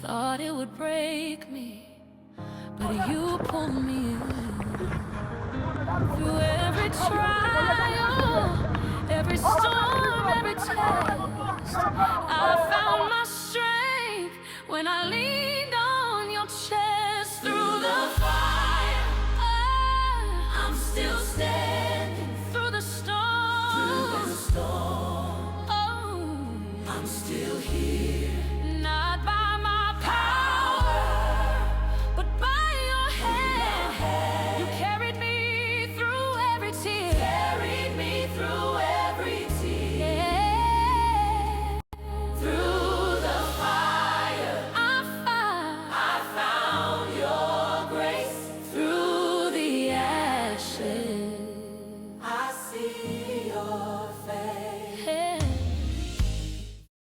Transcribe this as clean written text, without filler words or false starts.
thought it would break me, but you pulled me in. Through every trial, every storm, every test, I found myself